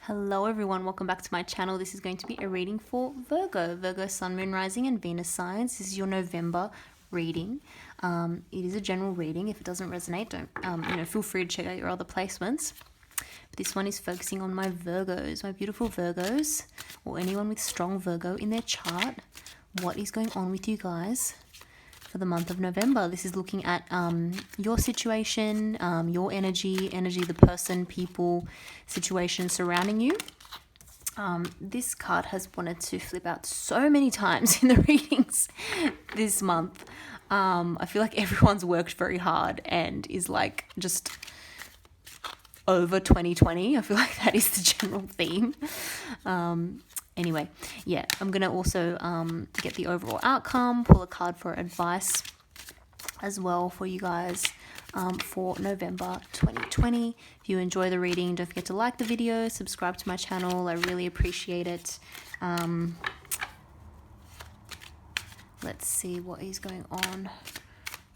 Hello everyone, welcome back to my channel. This is going to be a reading for Virgo, Sun, Moon, Rising and Venus signs. This is your November reading. It is a general reading. If it doesn't resonate, don't feel free to check out your other placements. But this one is focusing on my Virgos, my beautiful Virgos, or anyone with strong Virgo in their chart. What is going on with you guys for the month of November? This is looking at your situation, your energy, the person, people, situation surrounding you. This card has wanted to flip out so many times in the readings this month. I feel like everyone's worked very hard and is like just over 2020. I feel like that is the general theme. Anyway, yeah, I'm going to also get the overall outcome, pull a card for advice as well for you guys for November 2020. If you enjoy the reading, don't forget to like the video, subscribe to my channel. I really appreciate it. Let's see what is going on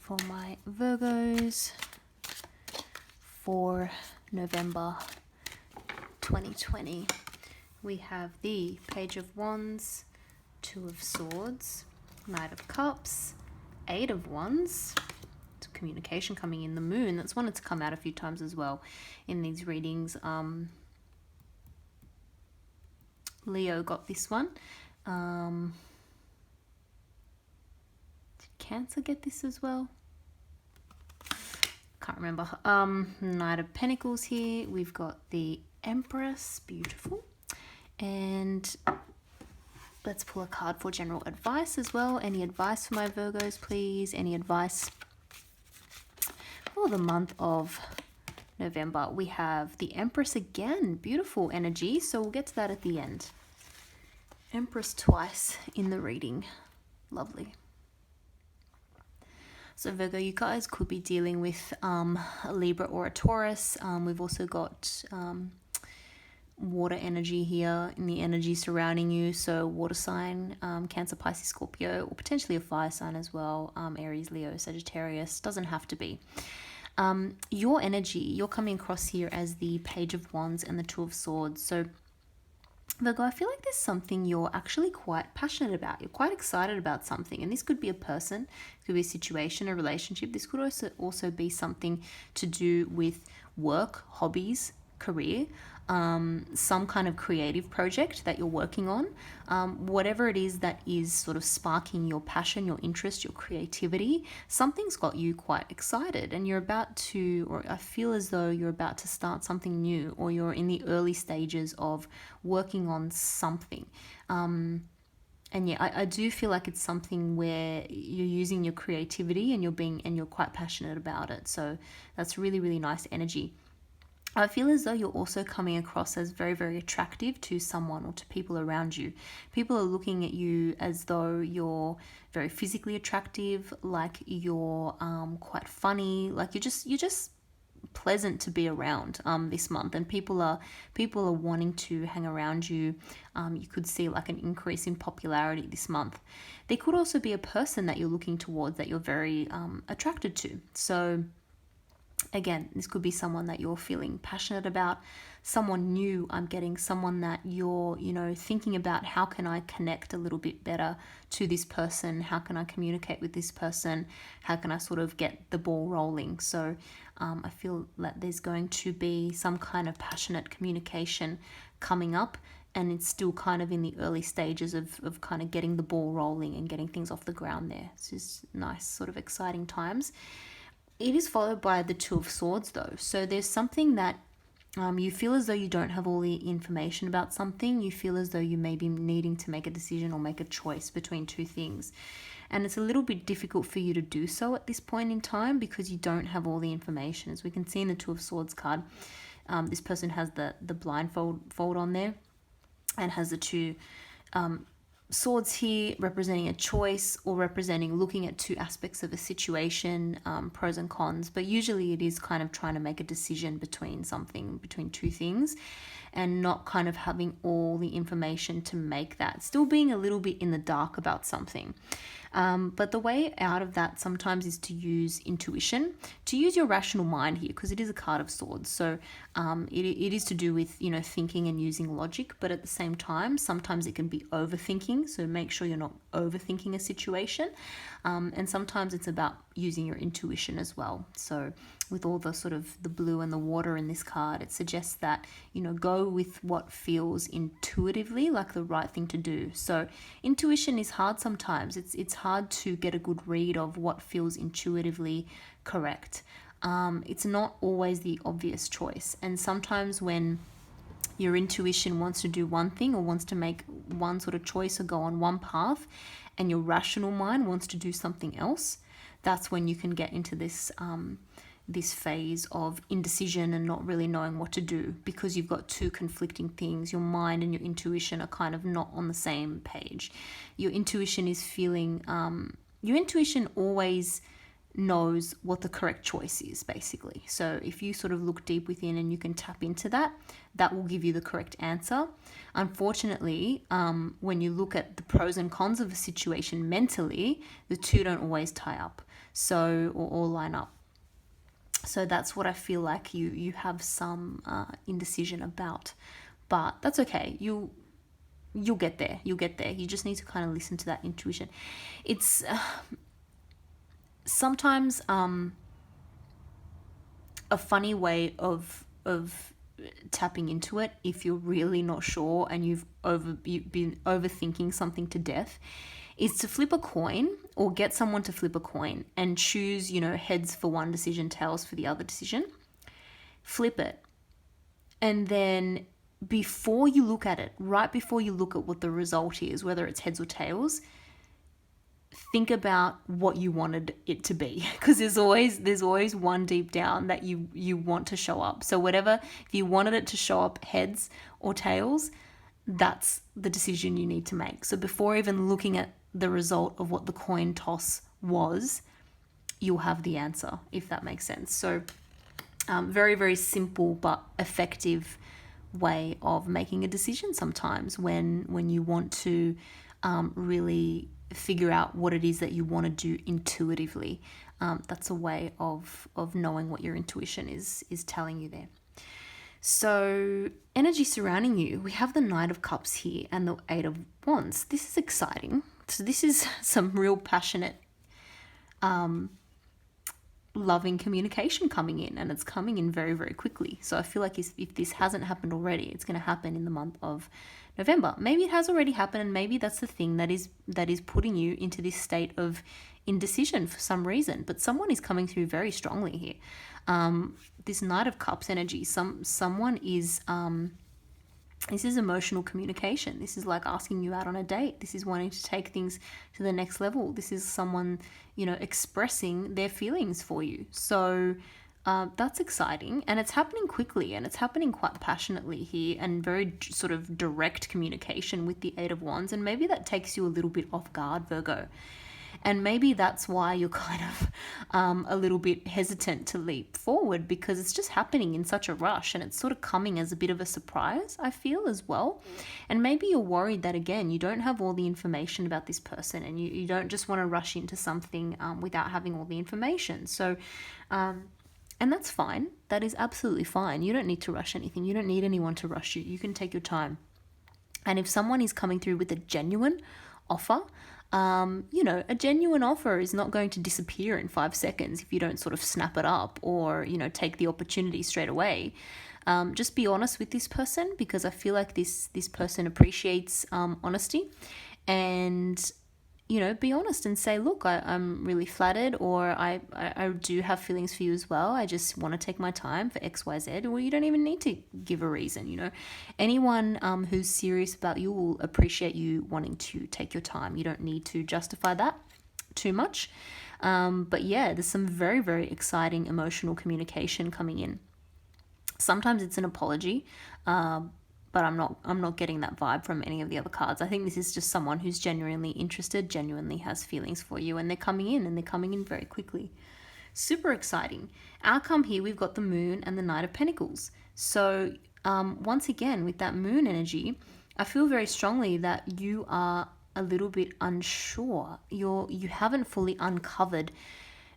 for my Virgos for November 2020. We have the Page of Wands, Two of Swords, Knight of Cups, Eight of Wands. It's communication coming in. The Moon, that's wanted to come out a few times as well in these readings. Leo got this one. Did Cancer get this as well? Can't remember. Knight of Pentacles here. We've got the Empress, beautiful. And let's pull a card for general advice as well. Any advice for my Virgos, please? Any advice for the month of November? We have the Empress again. Beautiful energy. So we'll get to that at the end. Empress twice in the reading. Lovely. So Virgo, you guys could be dealing with a Libra or a Taurus. We've also got water energy here in the energy surrounding you, so water sign, Cancer, Pisces, Scorpio, or potentially a fire sign as well, Aries, Leo, Sagittarius, doesn't have to be. Your energy, you're coming across here as the Page of Wands and the Two of Swords. So Virgo, I feel like there's something you're actually quite passionate about. You're quite excited about something, and this could be a person, it could be a situation, a relationship. This could also be something to do with work, hobbies, career, some kind of creative project that you're working on, whatever it is that is sort of sparking your passion, your interest, your creativity. Something's got you quite excited, and you're about to, or I feel as though you're about to start something new, or you're in the early stages of working on something. And yeah, I do feel like it's something where you're using your creativity and you're quite passionate about it. So that's really, really nice energy. I feel as though you're also coming across as very, very attractive to someone or to people around you. People are looking at you as though you're very physically attractive, like you're quite funny, like you're just pleasant to be around this month, and people are wanting to hang around you. You could see like an increase in popularity this month. There could also be a person that you're looking towards that you're very attracted to. So again, this could be someone that you're feeling passionate about, someone new. I'm getting someone that you're, thinking about, how can I connect a little bit better to this person? How can I communicate with this person? How can I sort of get the ball rolling? So I feel that there's going to be some kind of passionate communication coming up, and it's still kind of in the early stages of kind of getting the ball rolling and getting things off the ground there. It's just nice, sort of exciting times. It is followed by the Two of Swords though. So there's something that you feel as though you don't have all the information about something. You feel as though you may be needing to make a decision or make a choice between two things. And it's a little bit difficult for you to do so at this point in time because you don't have all the information. As we can see in the Two of Swords card, this person has the blindfold on there and has the two swords here representing a choice or representing looking at two aspects of a situation, pros and cons, but usually it is kind of trying to make a decision between two things and not kind of having all the information to make that, still being a little bit in the dark about something. But the way out of that sometimes is to use intuition, to use your rational mind here, because it is a card of swords. So it is to do with, thinking and using logic, but at the same time, sometimes it can be overthinking. So make sure you're not overthinking a situation. And sometimes it's about using your intuition as well. So with all the sort of the blue and the water in this card, it suggests that, go with what feels intuitively like the right thing to do. So intuition is hard sometimes. It's hard to get a good read of what feels intuitively correct. It's not always the obvious choice. And sometimes when your intuition wants to do one thing or wants to make one sort of choice or go on one path, and your rational mind wants to do something else, that's when you can get into this this phase of indecision and not really knowing what to do, because you've got two conflicting things. Your mind and your intuition are kind of not on the same page. Your intuition is feeling, your intuition always knows what the correct choice is, basically. So if you sort of look deep within and you can tap into that, that will give you the correct answer. Unfortunately, when you look at the pros and cons of a situation mentally, the two don't always tie up, or line up. So that's what I feel like you have some indecision about, but that's okay. You'll get there. You'll get there. You just need to kind of listen to that intuition. It's sometimes a funny way of tapping into it, if you're really not sure and you've been overthinking something to death, is to flip a coin or get someone to flip a coin and choose, heads for one decision, tails for the other decision. Flip it. And then before you look at it, right before you look at what the result is, whether it's heads or tails, think about what you wanted it to be, because there's always one deep down that you want to show up. So whatever, if you wanted it to show up heads or tails, that's the decision you need to make. So before even looking at the result of what the coin toss was, you'll have the answer, if that makes sense. So very, very simple but effective way of making a decision sometimes when you want to really figure out what it is that you want to do intuitively. That's a way of knowing what your intuition is telling you there. So energy surrounding you, we have the Knight of Cups here and the Eight of Wands. This is exciting. So this is some real passionate, loving communication coming in, and it's coming in very, very quickly. So I feel like if this hasn't happened already, it's going to happen in the month of November. Maybe it has already happened, and maybe that's the thing that is putting you into this state of indecision for some reason. But someone is coming through very strongly here. This Knight of Cups energy, someone is this is emotional communication. This is like asking you out on a date. This is wanting to take things to the next level. This is someone, expressing their feelings for you. So that's exciting, and it's happening quickly, and it's happening quite passionately here, and very sort of direct communication with the Eight of Wands. And maybe that takes you a little bit off guard, Virgo. And maybe that's why you're kind of a little bit hesitant to leap forward, because it's just happening in such a rush, and it's sort of coming as a bit of a surprise, I feel, as well. And maybe you're worried that, again, you don't have all the information about this person, and you don't just want to rush into something without having all the information. So, and that's fine. That is absolutely fine. You don't need to rush anything. You don't need anyone to rush you. You can take your time. And if someone is coming through with a genuine offer, a genuine offer is not going to disappear in 5 seconds if you don't sort of snap it up or, take the opportunity straight away. Just be honest with this person, because I feel like this person appreciates honesty. And, be honest and say, look, I'm really flattered, or I do have feelings for you as well. I just want to take my time for X, Y, Z. Well, you don't even need to give a reason, Anyone who's serious about you will appreciate you wanting to take your time. You don't need to justify that too much. But yeah, there's some very, very exciting emotional communication coming in. Sometimes it's an apology, but I'm not getting that vibe from any of the other cards. I think this is just someone who's genuinely interested, genuinely has feelings for you, and they're coming in very quickly. Super exciting. Outcome here, we've got the Moon and the Knight of Pentacles. So once again, with that Moon energy, I feel very strongly that you are a little bit unsure. You haven't fully uncovered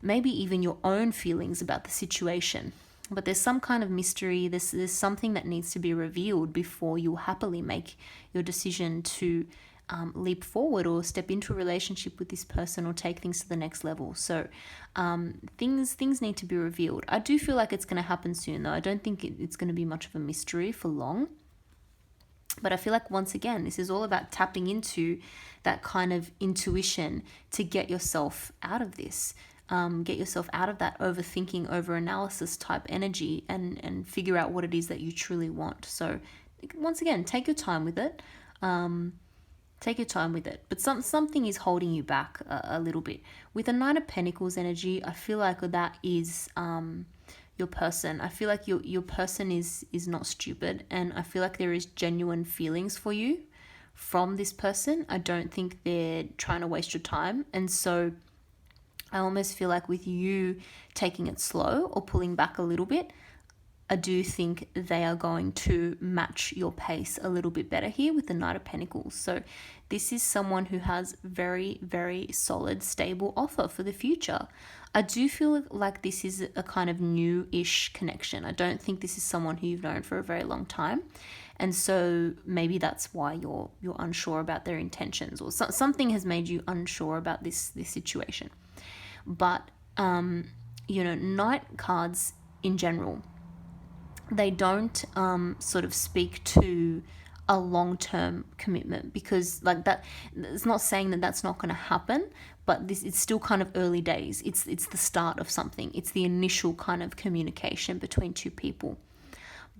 maybe even your own feelings about the situation. But there's some kind of mystery, there's something that needs to be revealed before you happily make your decision to leap forward or step into a relationship with this person or take things to the next level. So things need to be revealed. I do feel like it's going to happen soon, though. I don't think it's going to be much of a mystery for long. But I feel like, once again, this is all about tapping into that kind of intuition to get yourself out of this. Get yourself out of that overthinking, overanalysis type energy, and figure out what it is that you truly want. So once again, take your time with it. Take your time with it. But something is holding you back a little bit. With a Knight of Pentacles energy, I feel like that is your person. I feel like your person is not stupid, and I feel like there is genuine feelings for you from this person. I don't think they're trying to waste your time. And so I almost feel like with you taking it slow or pulling back a little bit, I do think they are going to match your pace a little bit better here with the Knight of Pentacles. So this is someone who has very, very solid, stable offer for the future. I do feel like this is a kind of new-ish connection. I don't think this is someone who you've known for a very long time. And so maybe that's why you're unsure about their intentions, or something has made you unsure about this situation. But, Knight cards in general, they don't sort of speak to a long-term commitment, because like that, it's not saying that that's not going to happen, but it's still kind of early days. It's the start of something. It's the initial kind of communication between two people.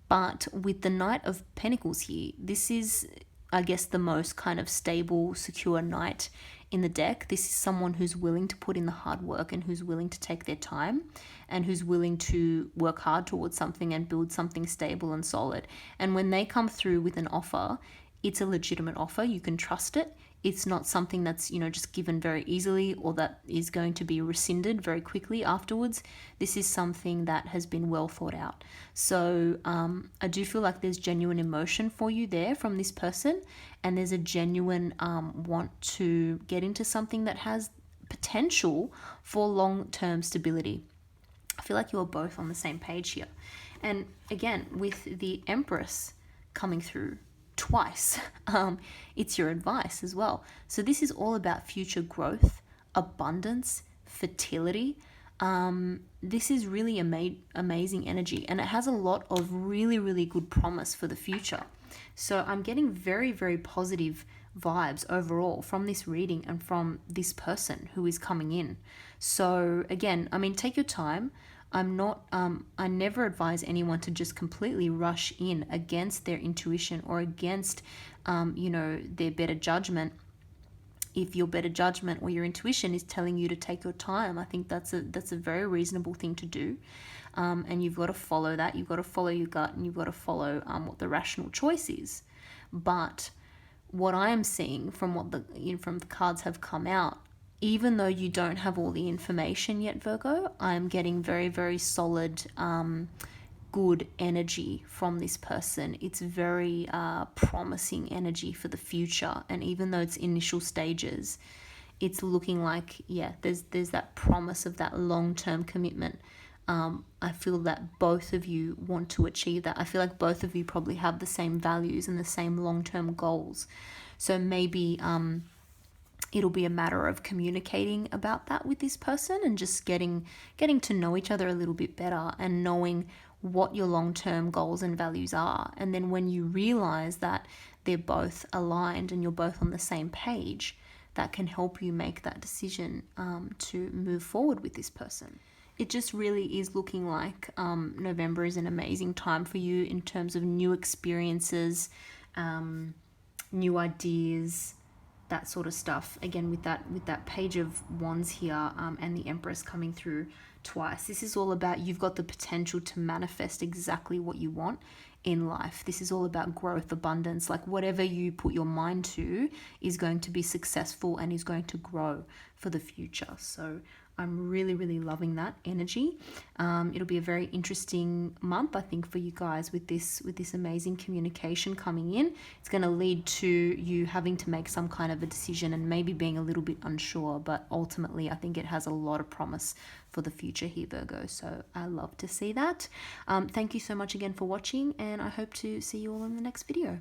But with the Knight of Pentacles here, this is, I guess, the most kind of stable, secure knight in the deck. This is someone who's willing to put in the hard work, and who's willing to take their time, and who's willing to work hard towards something and build something stable and solid. And when they come through with an offer, it's a legitimate offer. You can trust it. It's not something that's, just given very easily, or that is going to be rescinded very quickly afterwards. This is something that has been well thought out. So I do feel like there's genuine emotion for you there from this person, and there's a genuine want to get into something that has potential for long-term stability. I feel like you are both on the same page here. And again, with the Empress coming through twice, it's your advice as well. So this is all about future growth, abundance, fertility. This is really amazing energy, and it has a lot of really, really good promise for the future. So I'm getting very, very positive vibes overall from this reading and from this person who is coming in. So again, take your time. I never advise anyone to just completely rush in against their intuition or against, their better judgment. If your better judgment or your intuition is telling you to take your time, I think that's a very reasonable thing to do. And you've got to follow that. You've got to follow your gut, and you've got to follow what the rational choice is. But what I am seeing from from the cards have come out, even though you don't have all the information yet, Virgo, I'm getting very, very solid, good energy from this person. It's very promising energy for the future. And even though it's initial stages, it's looking like, there's that promise of that long-term commitment. I feel that both of you want to achieve that. I feel like both of you probably have the same values and the same long-term goals. So maybe it'll be a matter of communicating about that with this person, and just getting to know each other a little bit better, and knowing what your long-term goals and values are. And then when you realize that they're both aligned and you're both on the same page, that can help you make that decision to move forward with this person. It just really is looking like November is an amazing time for you in terms of new experiences, new ideas, that sort of stuff. Again, with that Page of Wands here, and the Empress coming through twice. This is all about, you've got the potential to manifest exactly what you want in life. This is all about growth, abundance. Like whatever you put your mind to is going to be successful and is going to grow for the future. So I'm really, really loving that energy. It'll be a very interesting month, I think, for you guys with this amazing communication coming in. It's going to lead to you having to make some kind of a decision and maybe being a little bit unsure, but ultimately I think it has a lot of promise for the future here, Virgo. So I love to see that. Thank you so much again for watching, and I hope to see you all in the next video.